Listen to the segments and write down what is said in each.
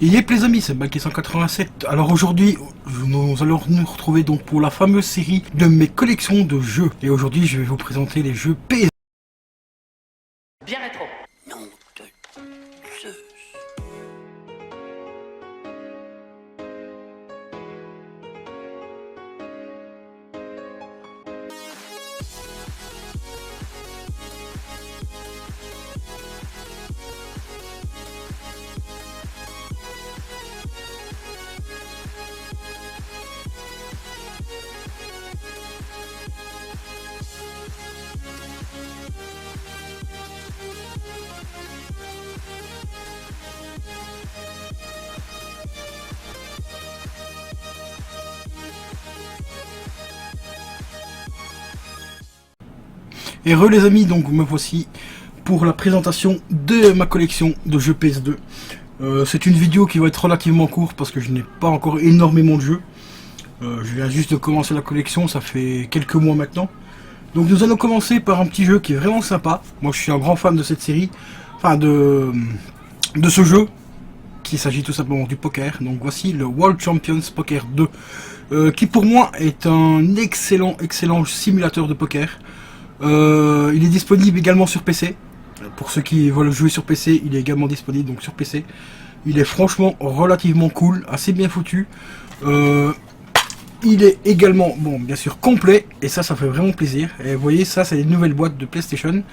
Yep les amis, c'est Balky187. Alors aujourd'hui, nous allons nous retrouver donc pour la fameuse série de mes collections de jeux. Et aujourd'hui, je vais vous présenter les jeux PS. Bien rétro. Nom de Zeus. Et re les amis, donc me voici pour la présentation de ma collection de jeux PS2. C'est une vidéo qui va être relativement courte parce que je n'ai pas encore énormément de jeux. Je viens juste de commencer la collection, ça fait quelques mois maintenant. Donc nous allons commencer par un petit jeu qui est vraiment sympa. Moi je suis un grand fan de cette série, enfin de ce jeu, qui s'agit tout simplement du poker. Donc voici le World Champions Poker 2, qui pour moi est un excellent simulateur de poker. Il est disponible également sur PC. Pour ceux qui veulent jouer sur PC, il est également disponible donc sur PC. Il est franchement relativement cool, assez bien foutu. Il est également, bon, bien sûr, complet. Et ça fait vraiment plaisir. Et vous voyez, ça, c'est les nouvelles boîtes de PlayStation.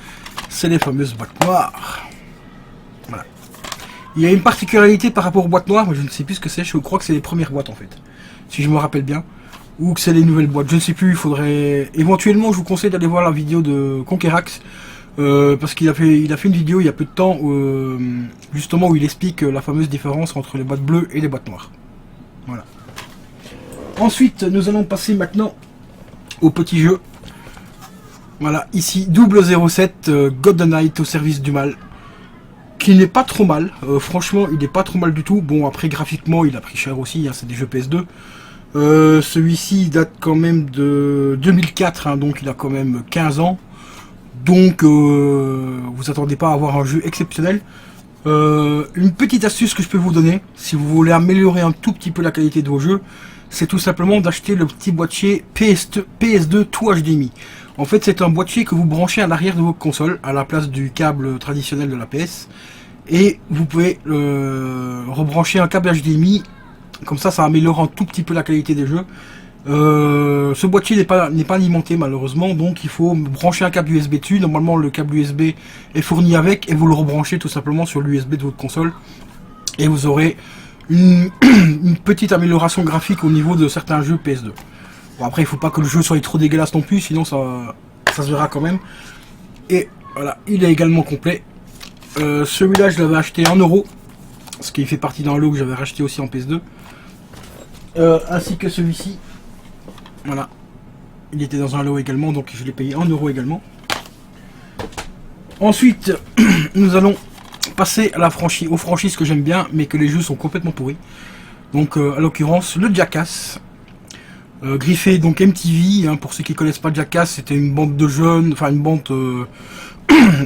C'est les fameuses boîtes noires. Voilà. Il y a une particularité par rapport aux boîtes noires, mais je ne sais plus ce que c'est. Je crois que c'est les premières boîtes, en fait. Si je me rappelle bien. Ou que c'est les nouvelles boîtes, je ne sais plus, il faudrait... Éventuellement, je vous conseille d'aller voir la vidéo de Conquerax, parce qu'il a fait une vidéo il y a peu de temps, justement, où il explique la fameuse différence entre les boîtes bleues et les boîtes noires. Voilà. Ensuite, nous allons passer maintenant au petit jeu. Voilà, ici, 007 God Knight au service du mal, qui n'est pas trop mal, franchement, il n'est pas trop mal du tout. Bon, après, graphiquement, il a pris cher aussi, hein, c'est des jeux PS2. Celui-ci date quand même de 2004, hein, donc il a quand même 15 ans. Donc vous attendez pas à avoir un jeu exceptionnel. Une petite astuce que je peux vous donner, si vous voulez améliorer un tout petit peu la qualité de vos jeux, c'est tout simplement d'acheter le petit boîtier PS2 tout HDMI. En fait, c'est un boîtier que vous branchez à l'arrière de votre console, à la place du câble traditionnel de la PS. Et vous pouvez rebrancher un câble HDMI. Comme ça améliore un tout petit peu la qualité des jeux. Ce boîtier n'est pas alimenté malheureusement, donc il faut brancher un câble USB dessus. Normalement le câble USB est fourni avec et vous le rebranchez tout simplement sur l'USB de votre console. Et vous aurez une petite amélioration graphique au niveau de certains jeux PS2. Bon, après il faut pas que le jeu soit trop dégueulasse non plus, sinon ça se verra quand même. Et voilà, il est également complet. Celui-là je l'avais acheté 1€, ce qui fait partie d'un lot que j'avais racheté aussi en PS2. Ainsi que celui-ci, voilà, il était dans un lot également, donc je l'ai payé 1€ également. Ensuite, nous allons passer à aux franchises que j'aime bien, mais que les jeux sont complètement pourris. Donc, à l'occurrence, le Jackass, griffé donc MTV. Hein, pour ceux qui connaissent pas Jackass, c'était une bande de jeunes, enfin une bande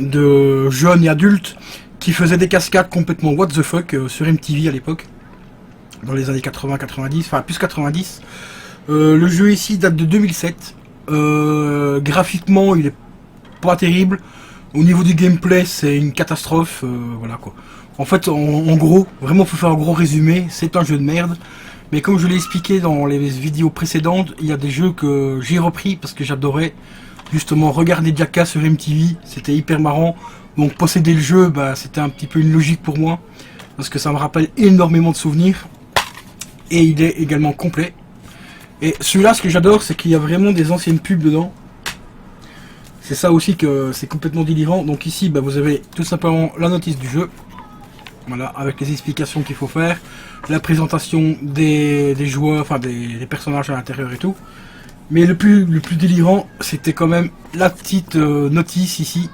de jeunes et adultes qui faisaient des cascades complètement what the fuck sur MTV à l'époque. Dans les années 80-90, enfin plus 90. Le jeu ici date de 2007. Graphiquement, il est pas terrible. Au niveau du gameplay, c'est une catastrophe. Voilà quoi. En fait, en gros, vraiment, faut faire un gros résumé. C'est un jeu de merde. Mais comme je l'ai expliqué dans les vidéos précédentes, il y a des jeux que j'ai repris parce que j'adorais justement regarder Jackass sur MTV. C'était hyper marrant. Donc posséder le jeu, bah, c'était un petit peu une logique pour moi parce que ça me rappelle énormément de souvenirs. Et il est également complet. Et celui-là, ce que j'adore, c'est qu'il y a vraiment des anciennes pubs dedans. C'est ça aussi que c'est complètement délirant. Donc ici, bah, vous avez tout simplement la notice du jeu. Voilà, avec les explications qu'il faut faire. La présentation des joueurs, enfin des personnages à l'intérieur et tout. Mais le plus délirant, c'était quand même la petite notice ici.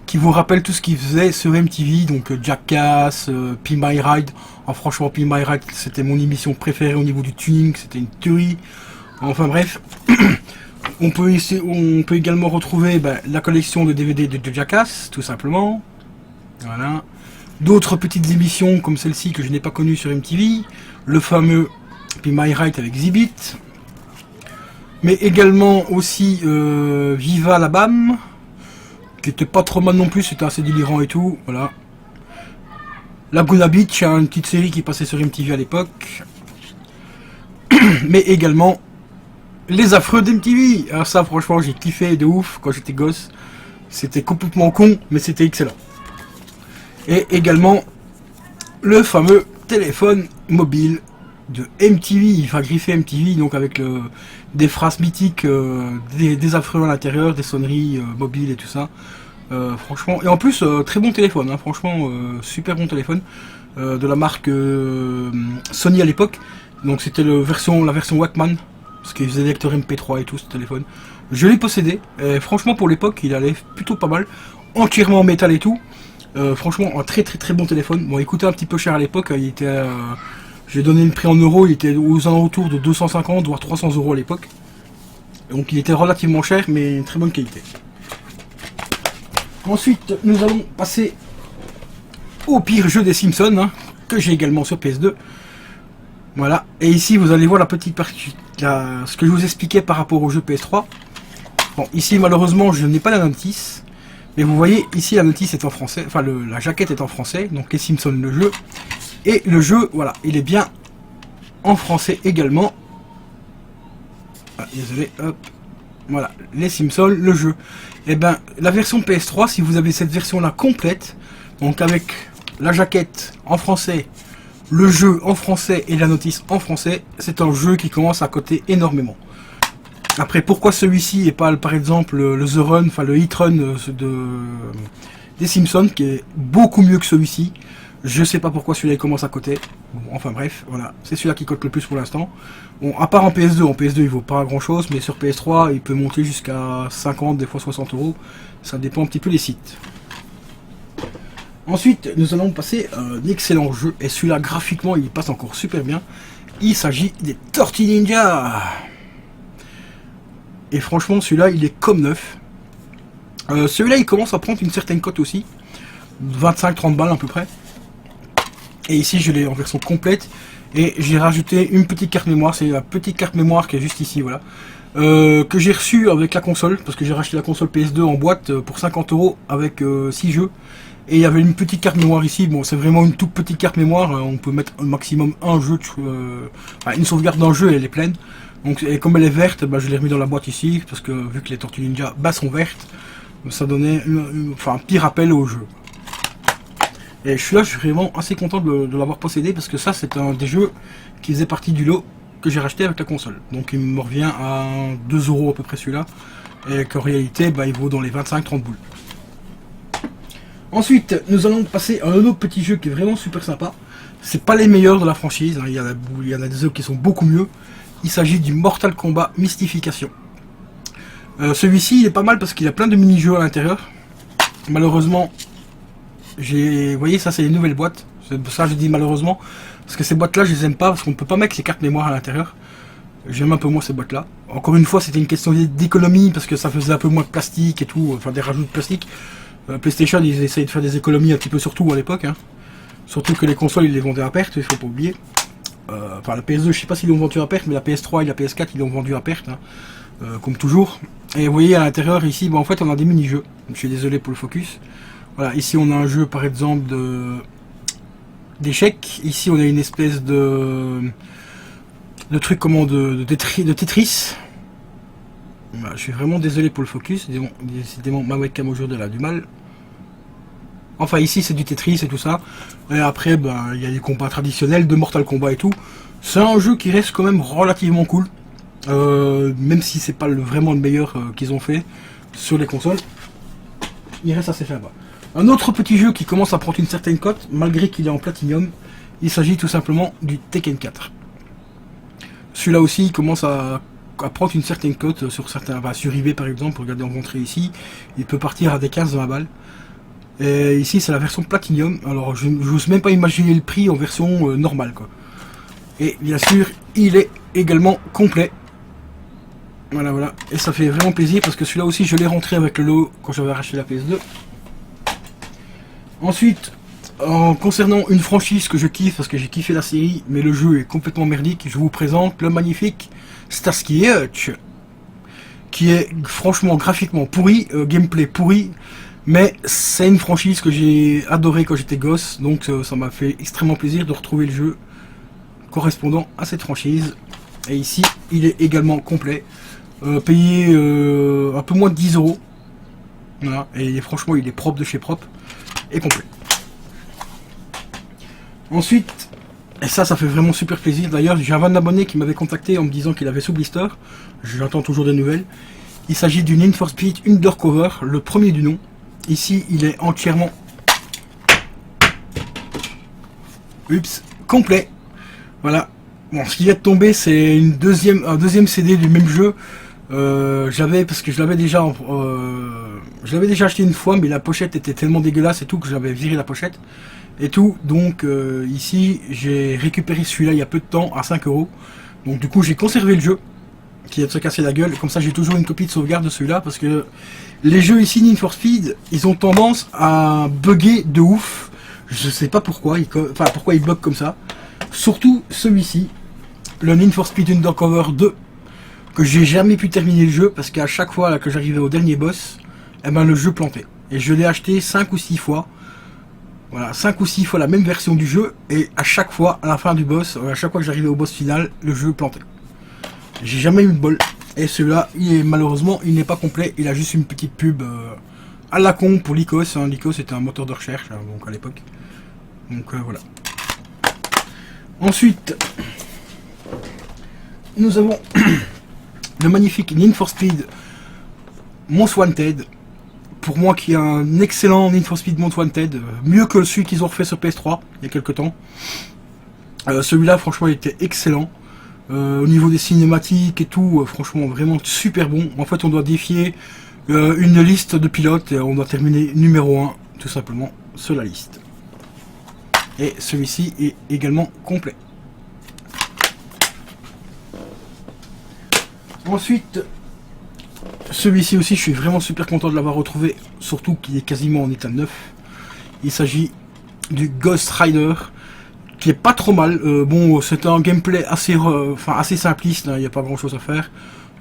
Qui vous rappelle tout ce qu'il faisait sur MTV, donc Jackass, Pimp My Ride. Franchement, Pimp My Ride, c'était mon émission préférée au niveau du tuning, c'était une tuerie. Enfin bref, on peut également retrouver la collection de DVD de Jackass, tout simplement. Voilà. D'autres petites émissions comme celle-ci que je n'ai pas connue sur MTV. Le fameux Be My Right avec Zibit. Mais également aussi Viva la Bam, qui était pas trop mal non plus, c'était assez délirant et tout, voilà. Laguna Beach, une petite série qui passait sur MTV à l'époque. Mais également Les Affreux d'MTV. Alors ça franchement j'ai kiffé de ouf quand j'étais gosse. C'était complètement con, mais c'était excellent. Et également le fameux téléphone mobile de MTV, enfin griffé MTV, donc avec des phrases mythiques, des affreux à l'intérieur, des sonneries mobiles et tout ça. Franchement, et en plus très bon téléphone, hein, franchement super bon téléphone de la marque Sony à l'époque. Donc c'était la version Walkman, parce qu'il faisait des lecteurs MP3 et tout ce téléphone. Je l'ai possédé, et franchement pour l'époque il allait plutôt pas mal, entièrement en métal et tout. Franchement un très bon téléphone. Bon il coûtait un petit peu cher à l'époque, il était j'ai donné le prix en euros, il était aux alentours de 250 voire 300 euros à l'époque. Donc il était relativement cher mais une très bonne qualité. Ensuite nous allons passer au pire jeu des Simpsons, hein, que j'ai également sur PS2. Voilà, et ici vous allez voir la petite partie, ce que je vous expliquais par rapport au jeu PS3. Bon, ici malheureusement je n'ai pas la notice, mais vous voyez ici la notice est en français, enfin la jaquette est en français, donc les Simpsons le jeu. Et le jeu, voilà, il est bien en français également. Ah, désolé, hop. Voilà, les Simpsons, le jeu. Et ben, la version PS3, si vous avez cette version-là complète, donc avec la jaquette en français, le jeu en français et la notice en français, c'est un jeu qui commence à coter énormément. Après, pourquoi celui-ci et pas, par exemple, le The Run, enfin le Hit Run des Simpsons, qui est beaucoup mieux que celui-ci. Je sais pas pourquoi celui-là il commence à coter. Bon, enfin bref, voilà, c'est celui-là qui cote le plus pour l'instant. Bon, à part en PS2 il vaut pas grand chose, mais sur PS3 il peut monter jusqu'à 50, des fois 60 euros. Ça dépend un petit peu des sites. Ensuite, nous allons passer à un excellent jeu, et celui-là graphiquement il passe encore super bien. Il s'agit des Tortues Ninja. Et franchement celui-là il est comme neuf. Celui-là il commence à prendre une certaine cote aussi. 25-30 balles à peu près. Et ici je l'ai en version complète. Et j'ai rajouté une petite carte mémoire. C'est la petite carte mémoire qui est juste ici, voilà. Que j'ai reçue avec la console. Parce que j'ai racheté la console PS2 en boîte pour 50 € avec 6 jeux. Et il y avait une petite carte mémoire ici. Bon, c'est vraiment une toute petite carte mémoire. On peut mettre un maximum un jeu. Une sauvegarde d'un jeu, elle est pleine. Donc, et comme elle est verte, bah, je l'ai remis dans la boîte ici. Parce que vu que les Tortues Ninja sont vertes, ça donnait un petit rappel au jeu. Et je suis vraiment assez content de l'avoir possédé, parce que ça c'est un des jeux qui faisait partie du lot que j'ai racheté avec la console. Donc il me revient à 2 € à peu près celui-là, et qu'en réalité bah, il vaut dans les 25-30 boules. Ensuite nous allons passer à un autre petit jeu qui est vraiment super sympa. C'est pas les meilleurs de la franchise, hein. Il y en a des autres qui sont beaucoup mieux. Il s'agit du Mortal Kombat Mystification. Celui-ci il est pas mal parce qu'il a plein de mini-jeux à l'intérieur. Malheureusement, vous voyez, ça c'est les nouvelles boîtes. C'est pour ça que je dis malheureusement, parce que ces boîtes là je les aime pas, parce qu'on peut pas mettre les cartes mémoire à l'intérieur. J'aime un peu moins ces boîtes là. Encore une fois c'était une question d'économie, parce que ça faisait un peu moins de plastique et tout, enfin des rajouts de plastique. PlayStation ils essayaient de faire des économies un petit peu sur tout à l'époque, hein. Surtout que les consoles ils les vendaient à perte, il faut pas oublier. Enfin la PS2 je sais pas s'ils l'ont vendu à perte, mais la PS3 et la PS4 ils l'ont vendu à perte, hein. Comme toujours. Et vous voyez à l'intérieur ici, en fait on a des mini-jeux. Je suis désolé pour le focus. Voilà, ici on a un jeu par exemple d'échecs. Ici on a une espèce de truc comment de Tetris. Voilà, je suis vraiment désolé pour le focus. Décidément ma webcam aujourd'hui elle a du mal. Enfin ici c'est du Tetris et tout ça. Et après ben, il y a des combats traditionnels de Mortal Kombat et tout. C'est un jeu qui reste quand même relativement cool. Même si c'est pas vraiment le meilleur qu'ils ont fait sur les consoles. Il reste assez sympa. Un autre petit jeu qui commence à prendre une certaine cote, malgré qu'il est en Platinum, il s'agit tout simplement du Tekken 4. Celui-là aussi il commence à prendre une certaine cote sur certains, sur eBay par exemple, regardez en entrée ici, il peut partir à des 15-20 balles. Et ici c'est la version Platinum, alors je n'ose même pas imaginer le prix en version normale quoi. Et bien sûr il est également complet. Voilà, et ça fait vraiment plaisir parce que celui-là aussi je l'ai rentré avec le lot quand j'avais racheté la PS2. Ensuite, En concernant une franchise que je kiffe, parce que j'ai kiffé la série, mais le jeu est complètement merdique, je vous présente le magnifique Starsky et Hutch, qui est franchement graphiquement pourri, gameplay pourri, mais c'est une franchise que j'ai adoré quand j'étais gosse, donc ça m'a fait extrêmement plaisir de retrouver le jeu correspondant à cette franchise. Et ici, il est également complet, payé un peu moins de 10 €. Voilà, et franchement, il est propre de chez propre et complet. Ensuite, et ça fait vraiment super plaisir. D'ailleurs, j'ai un abonné qui m'avait contacté en me disant qu'il avait sous blister. J'attends toujours des nouvelles. Il s'agit d'une Need for Speed Undercover, le premier du nom. Ici, il est entièrement complet. Voilà. Bon, ce qui vient de tomber, c'est un deuxième CD du même jeu. Parce que je l'avais déjà acheté une fois, mais la pochette était tellement dégueulasse et tout que j'avais viré la pochette et tout. Donc ici, j'ai récupéré celui-là il y a peu de temps à 5 €. Donc du coup, j'ai conservé le jeu qui vient de se casser la gueule. Comme ça, j'ai toujours une copie de sauvegarde de celui-là, parce que les jeux ici Need for Speed, ils ont tendance à bugger de ouf. Je sais pas pourquoi, pourquoi ils bug comme ça. Surtout celui-ci, le Need for Speed Undercover 2, que j'ai jamais pu terminer le jeu, parce qu'à chaque fois là, que j'arrivais au dernier boss, eh ben, le jeu plantait. Et je l'ai acheté 5 ou 6 fois. Voilà, 5 ou 6 fois la même version du jeu, et à chaque fois, à la fin du boss, à chaque fois que j'arrivais au boss final, le jeu plantait. J'ai jamais eu de bol. Et celui-là, malheureusement, il n'est pas complet. Il a juste une petite pub à la con pour Lycos. Hein. Lycos était un moteur de recherche, hein, donc à l'époque. Donc voilà. Ensuite, nous avons le magnifique Need for Speed Most Wanted. Pour moi, qui est un excellent Need for Speed Most Wanted, mieux que celui qu'ils ont refait sur PS3 il y a quelques temps. Celui-là, franchement, il était excellent. Au niveau des cinématiques et tout, franchement, vraiment super bon. En fait, on doit défier une liste de pilotes et on doit terminer numéro 1, tout simplement, sur la liste. Et celui-ci est également complet. Ensuite, celui-ci aussi, je suis vraiment super content de l'avoir retrouvé, surtout qu'il est quasiment en état neuf. Il s'agit du Ghost Rider, qui est pas trop mal. Bon, c'est un gameplay assez simpliste, hein, il n'y a pas grand chose à faire.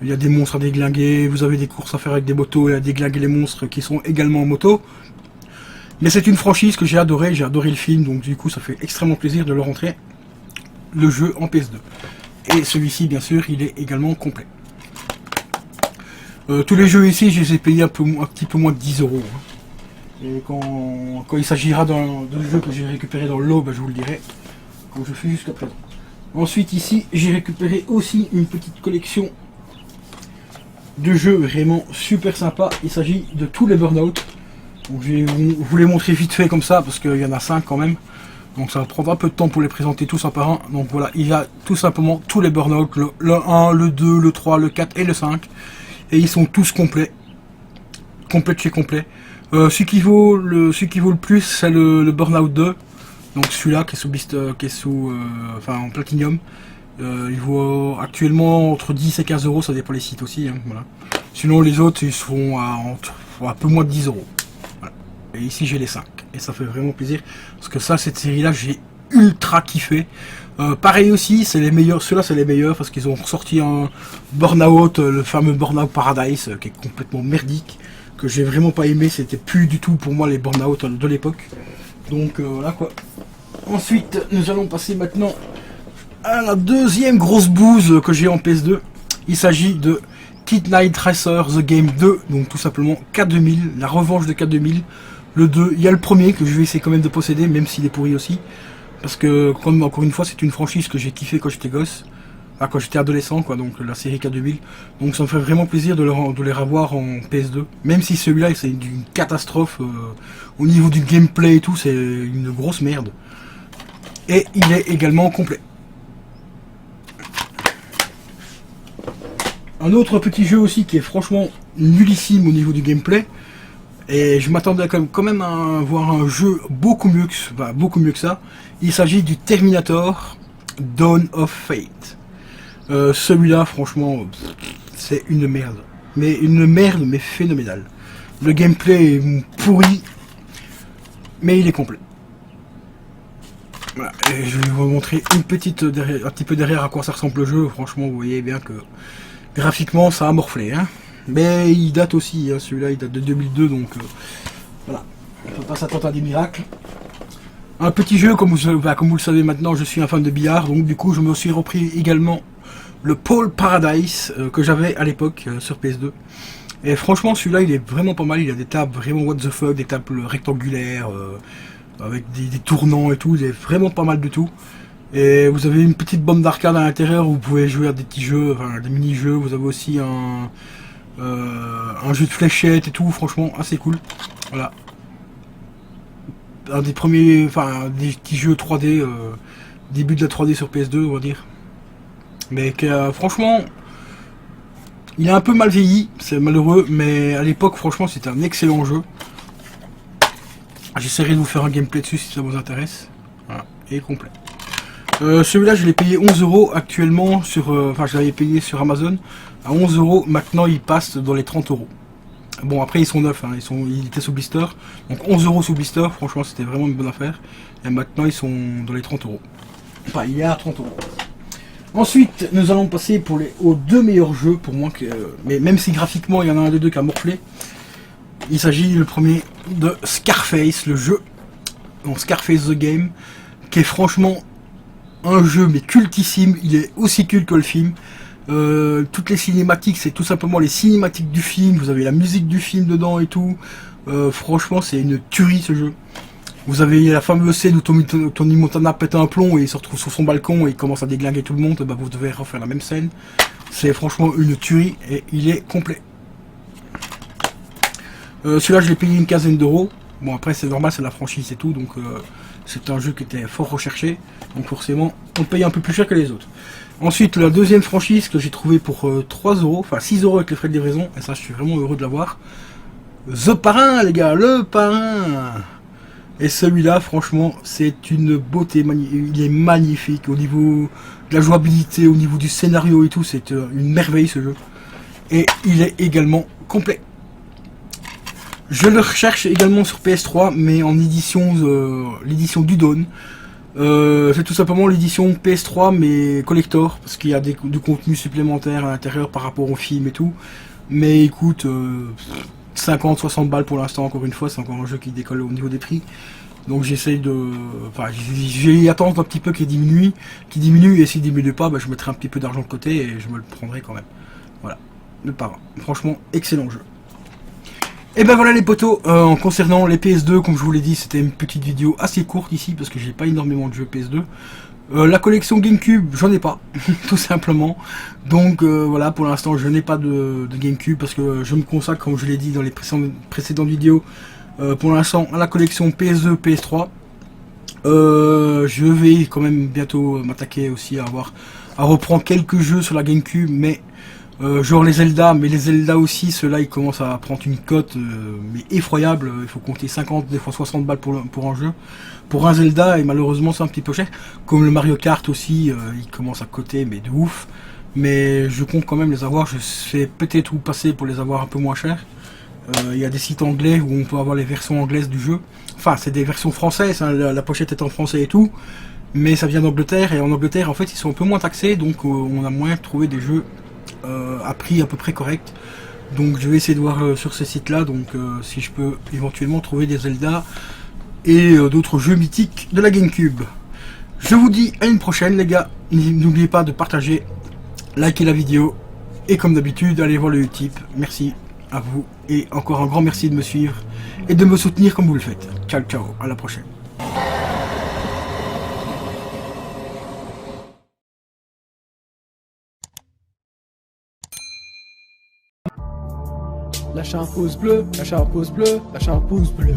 Il y a des monstres à déglinguer, vous avez des courses à faire avec des motos et à déglinguer les monstres qui sont également en moto. Mais c'est une franchise que j'ai adoré le film, donc du coup ça fait extrêmement plaisir de le rentrer, le jeu en PS2. Et celui-ci, bien sûr, il est également complet. Tous les jeux ici, je les ai payés un petit peu moins de 10 €. Hein. Et quand il s'agira de jeux que j'ai récupéré dans le lot, ben, je vous le dirai, comme je fais jusqu'à présent. Ensuite ici, j'ai récupéré aussi une petite collection de jeux vraiment super sympa. Il s'agit de tous les Burnout. Donc je vais vous les montrer vite fait comme ça, parce qu'il y en a 5 quand même. Donc ça va prendre un peu de temps pour les présenter tous un par un. Donc voilà, il y a tout simplement tous les Burnout, le 1, le 2, le 3, le 4 et le 5. Et ils sont tous complets. Complet de chez complet. Ce qui vaut le plus, c'est le Burnout 2. Donc celui-là qui est en Platinum. Il vaut actuellement entre 10 et 15 €, ça dépend les sites aussi. Hein, voilà. Sinon les autres, ils seront à un peu moins de 10 €. Voilà. Et ici j'ai les 5. Et ça fait vraiment plaisir. Parce que ça, cette série-là, j'ai ultra kiffé. Pareil aussi, c'est les meilleurs. Ceux-là, c'est les meilleurs parce qu'ils ont ressorti un Burnout, le fameux Burnout Paradise, qui est complètement merdique, que j'ai vraiment pas aimé. C'était plus du tout pour moi les Burnout de l'époque. Donc voilà quoi. Ensuite, nous allons passer maintenant à la deuxième grosse bouse que j'ai en PS2. Il s'agit de Kid Knight Racer The Game 2, donc tout simplement K2000, la revanche de K2000. Le 2, il y a le premier que je vais essayer quand même de posséder, même s'il est pourri aussi. Parce que, comme encore une fois, c'est une franchise que j'ai kiffé quand j'étais gosse. Enfin, quand j'étais adolescent, quoi, donc la série K2000. Donc ça me fait vraiment plaisir de les revoir en PS2. Même si celui-là, c'est une catastrophe. Au niveau du gameplay et tout, c'est une grosse merde. Et il est également complet. Un autre petit jeu aussi qui est franchement nullissime au niveau du gameplay. Et je m'attendais quand même à voir un jeu beaucoup mieux que ça. Il s'agit du Terminator Dawn of Fate. Celui-là, franchement, c'est une merde. Mais une merde, mais phénoménale. Le gameplay est pourri, mais il est complet. Voilà, et je vais vous montrer un petit peu derrière à quoi ça ressemble le jeu. Franchement, vous voyez bien que graphiquement, ça a morflé. Hein. Mais il date aussi, hein, celui-là, il date de 2002, donc voilà. On peut pas s'attendre à des miracles. Un petit jeu, comme vous le savez maintenant, je suis un fan de billard, donc du coup, je me suis repris également le Pool Paradise que j'avais à l'époque sur PS2. Et franchement, celui-là, il est vraiment pas mal. Il a des tables vraiment what the fuck, des tables rectangulaires, avec des tournants et tout. Il est vraiment pas mal du tout. Et vous avez une petite bombe d'arcade à l'intérieur où vous pouvez jouer à des petits jeux, enfin des mini-jeux. Vous avez aussi un jeu de fléchettes et tout. Franchement, assez cool. Voilà. Un des premiers, enfin des petits jeux 3D, début de la 3D sur PS2, on va dire. Mais franchement... Il a un peu mal vieilli, c'est malheureux, mais à l'époque, franchement, c'était un excellent jeu. J'essaierai de vous faire un gameplay dessus si ça vous intéresse. Voilà, et complet. Celui-là, je l'ai payé 11 € actuellement sur... Enfin, je l'avais payé sur Amazon à 11 €. Maintenant, il passe dans les 30 €. Bon, après, ils sont neufs, hein, ils étaient sous blister. Donc 11 € sous blister, franchement, c'était vraiment une bonne affaire. Et maintenant, ils sont dans les 30 €. Enfin, il est à 30 €. Ensuite, nous allons passer aux deux meilleurs jeux pour moi, mais même si graphiquement il y en a un des deux qui a morflé. Il s'agit le premier de Scarface, le jeu, donc Scarface the Game, qui est franchement un jeu mais cultissime. Il est aussi culte que le film. Toutes les cinématiques, c'est tout simplement les cinématiques du film. Vous avez la musique du film dedans et tout. Franchement, c'est une tuerie ce jeu. Vous avez la fameuse scène où Tony Montana pète un plomb et il se retrouve sur son balcon et il commence à déglinguer tout le monde. Bah, vous devez refaire la même scène. C'est franchement une tuerie et il est complet. Celui-là, je l'ai payé une quinzaine d'euros. Bon, après, c'est normal, c'est la franchise et tout. Donc, c'est un jeu qui était fort recherché. Donc, forcément, on paye un peu plus cher que les autres. Ensuite, la deuxième franchise que j'ai trouvée pour 3 €. Enfin, 6 € avec les frais de livraison. Et ça, je suis vraiment heureux de l'avoir. The Parrain, les gars, le Parrain. Et celui-là, franchement, c'est une beauté, il est magnifique au niveau de la jouabilité, au niveau du scénario et tout, c'est une merveille ce jeu. Et il est également complet. Je le recherche également sur PS3, mais en édition, l'édition du Dawn. C'est tout simplement l'édition PS3, mais collector, parce qu'il y a du contenu supplémentaire à l'intérieur par rapport au film et tout. Mais écoute... 50-60 balles pour l'instant, encore une fois, c'est encore un jeu qui décolle au niveau des prix. Donc j'essaye de... Enfin, j'ai attendre un petit peu qu'il diminue, et s'il diminue pas, bah, je mettrai un petit peu d'argent de côté et je me le prendrai quand même. Voilà, le Parrain. Franchement, excellent jeu. Et ben voilà les potos, en concernant les PS2, comme je vous l'ai dit, c'était une petite vidéo assez courte ici, parce que j'ai pas énormément de jeux PS2. La collection GameCube, j'en ai pas, tout simplement. Donc voilà, pour l'instant, je n'ai pas de GameCube parce que je me consacre, comme je l'ai dit dans les précédentes vidéos, pour l'instant à la collection PS2, PS3. Je vais quand même bientôt m'attaquer aussi à reprendre quelques jeux sur la GameCube, mais genre les Zelda, mais les Zelda aussi, ceux-là ils commencent à prendre une cote mais effroyable. Il faut compter 50, des fois 60 balles pour un jeu. Pour un Zelda, et malheureusement c'est un petit peu cher. Comme le Mario Kart aussi, il commence à coter, mais de ouf. Mais je compte quand même les avoir, je sais peut-être où passer pour les avoir un peu moins cher. Il y a des sites anglais où on peut avoir les versions anglaises du jeu. Enfin, c'est des versions françaises, hein, la pochette est en français et tout. Mais ça vient d'Angleterre, et en Angleterre, en fait, ils sont un peu moins taxés, donc on a moyen de trouver des jeux à prix à peu près correct. Donc je vais essayer de voir sur ces sites-là, donc si je peux éventuellement trouver des Zelda et d'autres jeux mythiques de la GameCube. Je vous dis à une prochaine les gars, n'oubliez pas de partager, liker la vidéo, et comme d'habitude, allez voir le Utip. Merci à vous, et encore un grand merci de me suivre, et de me soutenir comme vous le faites. Ciao ciao, à la prochaine. Lâchez un pouce bleu, lâchez un pouce bleu, lâchez un pouce bleu.